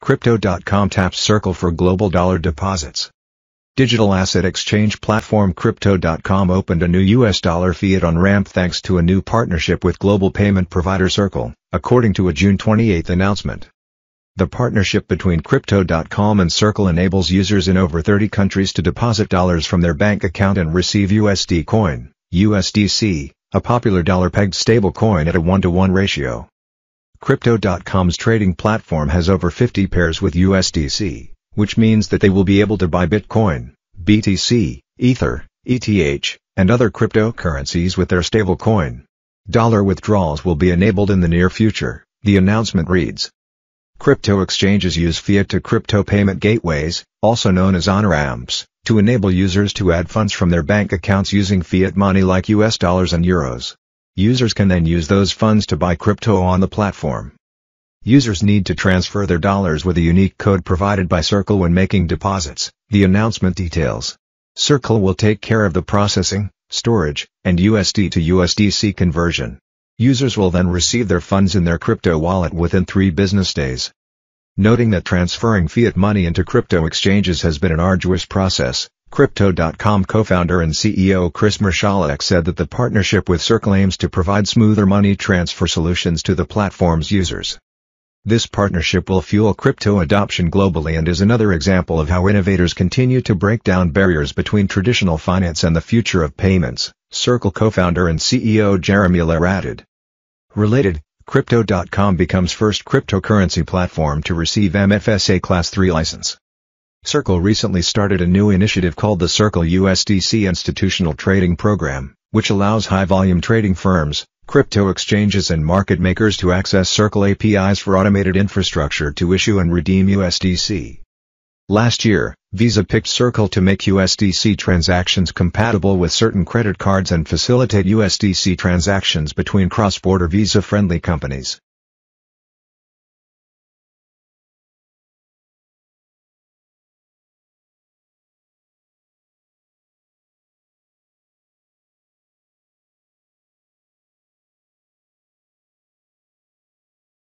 Crypto.com taps Circle for global dollar deposits. Digital asset exchange platform Crypto.com opened a new US dollar fiat on-ramp thanks to a new partnership with global payment provider Circle, according to a June 28 announcement. The partnership between Crypto.com and Circle enables users in over 30 countries to deposit dollars from their bank account and receive USD coin, USDC, a popular dollar-pegged stablecoin at a 1-to-1 ratio. Crypto.com's trading platform has over 50 pairs with USDC, which means that they will be able to buy Bitcoin, BTC, Ether, ETH, and other cryptocurrencies with their stablecoin. Dollar withdrawals will be enabled in the near future, the announcement reads. Crypto exchanges use fiat to crypto payment gateways, also known as on-ramps, to enable users to add funds from their bank accounts using fiat money like US dollars and euros. Users can then use those funds to buy crypto on the platform. Users need to transfer their dollars with a unique code provided by Circle when making deposits, the announcement details. Circle will take care of the processing, storage, and USD to USDC conversion. Users will then receive their funds in their crypto wallet within 3 business days. Noting that transferring fiat money into crypto exchanges has been an arduous process, Crypto.com co-founder and CEO Chris Marszalek said that the partnership with Circle aims to provide smoother money transfer solutions to the platform's users. This partnership will fuel crypto adoption globally and is another example of how innovators continue to break down barriers between traditional finance and the future of payments, Circle co-founder and CEO Jeremy Allaire added. Related, Crypto.com becomes first cryptocurrency platform to receive MFSA Class 3 license. Circle recently started a new initiative called the Circle USDC Institutional Trading Program, which allows high-volume trading firms, crypto exchanges and market makers to access Circle APIs for automated infrastructure to issue and redeem USDC. Last year, Visa picked Circle to make USDC transactions compatible with certain credit cards and facilitate USDC transactions between cross-border Visa-friendly companies.